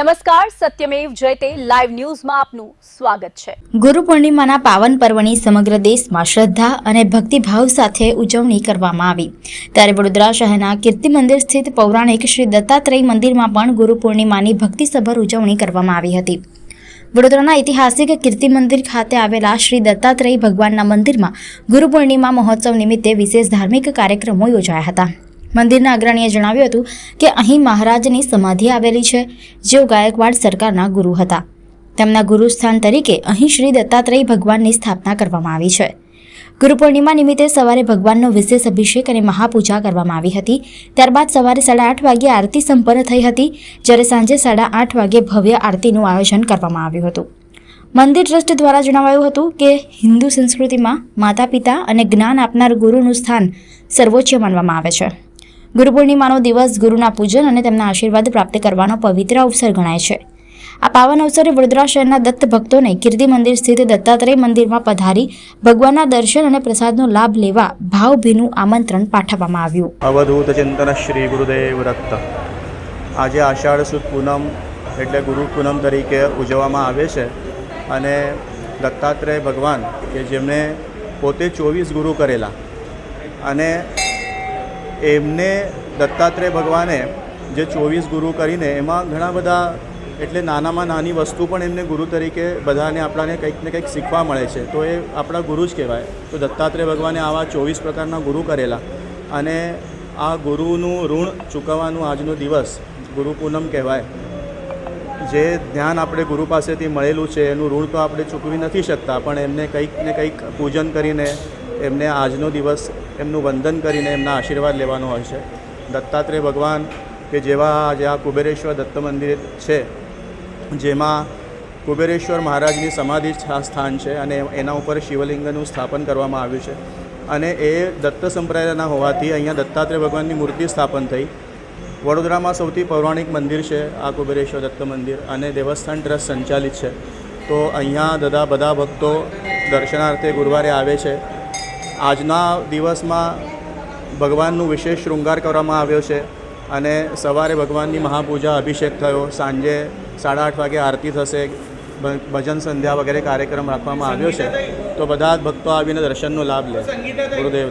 નમસ્કાર, સત્યમેવ જયતે લાઈવ ન્યૂઝમાં આપનું સ્વાગત છે। ગુરુ પૂર્ણિમાના પાવન પર્વની સમગ્ર દેશમાં શ્રદ્ધા અને ભક્તિભાવ સાથે ઉજવણી કરવામાં આવી। ત્યારે વડોદરા શહેરના કીર્તિ મંદિર સ્થિત પૌરાણિક શ્રી દત્તાત્રેય મંદિરમાં પણ ગુરુ પૂર્ણિમાની ભક્તિસભર ઉજવણી કરવામાં આવી હતી। વડોદરાના ઐતિહાસિક કીર્તિ મંદિર ખાતે આવેલા શ્રી દત્તાત્રેય ભગવાનના મંદિરમાં ગુરુ પૂર્ણિમા મહોત્સવ નિમિત્તે વિશેષ ધાર્મિક કાર્યક્રમો યોજાયા હતા। મંદિરના અગ્રણીએ જણાવ્યું હતું કે અહીં મહારાજની સમાધિ આવેલી છે, જેઓ ગાયકવાડ સરકારના ગુરુ હતા। તેમના ગુરુસ્થાન તરીકે અહીં શ્રી દત્તાત્રેય ભગવાનની સ્થાપના કરવામાં આવી છે। ગુરુ પૂર્ણિમા નિમિત્તે સવારે ભગવાનનો વિશેષ અભિષેક અને મહાપૂજા કરવામાં આવી હતી। ત્યારબાદ સવારે 8:30 વાગ્યે આરતી સંપન્ન થઈ હતી, જ્યારે સાંજે 8:30 વાગ્યે ભવ્ય આરતીનું આયોજન કરવામાં આવ્યું હતું। મંદિર ટ્રસ્ટ દ્વારા જણાવાયું હતું કે હિન્દુ સંસ્કૃતિમાં માતા પિતા અને જ્ઞાન આપનાર ગુરુનું સ્થાન સર્વોચ્ચ માનવામાં આવે છે। ગુરુ પૂર્ણિમાનો દિવસ ગુરુના પૂજન અને તેમના આશીર્વાદ પ્રાપ્ત કરવાનો પવિત્ર અવસર ગણાય છે। આ પાવન અવસરે વડોદરા શહેરના દત્ત ભક્તોને કીર્તિ મંદિર સ્થિત દત્તાત્રેય મંદિરમાં પધારી ભગવાનના દર્શન અને પ્રસાદનો લાભ લેવા ભાવભીનું આમંત્રણ પાઠવવામાં આવ્યું। અવધૂત ચિંતન શ્રી ગુરુદેવ રક્ત। આજે આષાઢ સુદ પૂનમ એટલે ગુરુ પૂનમ તરીકે ઉજવવામાં આવે છે અને દત્તાત્રેય ભગવાન કે જેમણે પોતે 24 ગુરુ કરેલા અને એમને દત્તાત્રેય ભગવાને જે 24 ગુરુ કરીને એમાં ઘણા બધા એટલે નાનામાં નાની વસ્તુ પણ એમને ગુરુ તરીકે બધાને આપણાને કંઈક ને કંઈક શીખવા મળે છે, તો એ આપણા ગુરુ જ કહેવાય। તો દત્તાત્રેય ભગવાને આવા 24 પ્રકારના ગુરુ કરેલા અને આ ગુરુનું ઋણ ચૂકવવાનું આજનો દિવસ ગુરુ પૂનમ કહેવાય। જે જ્ઞાન આપણે ગુરુ પાસેથી મળેલું છે એનું ઋણ તો આપણે ચૂકવી નથી શકતા, પણ એમને કંઈક ને કંઈક પૂજન કરીને એમને આજનો દિવસ એમનું વંદન કરીને એમના આશીર્વાદ લેવાનો હોય છે। દત્તાત્રેય ભગવાન કે જેવા આજે આ કુબેરેશ્વર દત્ત મંદિર છે, જેમાં કુબેરેશ્વર મહારાજની સમાધિ સ્થાન છે અને એના ઉપર શિવલિંગનું સ્થાપન કરવામાં આવ્યું છે અને એ દત્ત સંપ્રદાયના હોવાથી અહીંયા દત્તાત્રેય ભગવાનની મૂર્તિ સ્થાપન થઈ। વડોદરામાં સૌથી પૌરાણિક મંદિર છે આ કુબેરેશ્વર દત્ત મંદિર અને દેવસ્થાન ટ્રસ્ટ સંચાલિત છે। તો અહીંયા બધા ભક્તો દર્શનાર્થે ગુરુવારે આવે છે। આજના દિવસમાં ભગવાનનું વિશેષ શૃંગાર કરવામાં આવ્યો છે અને સવારે ભગવાનની મહાપૂજા અભિષેક થયો, સાંજે 8:30 વાગે આરતી થશે, ભજન સંધ્યા વગેરે કાર્યક્રમ રાખવામાં આવ્યો છે। તો બધા જ ભક્તો આવીને દર્શનનો લાભ લે। ગુરુદેવ।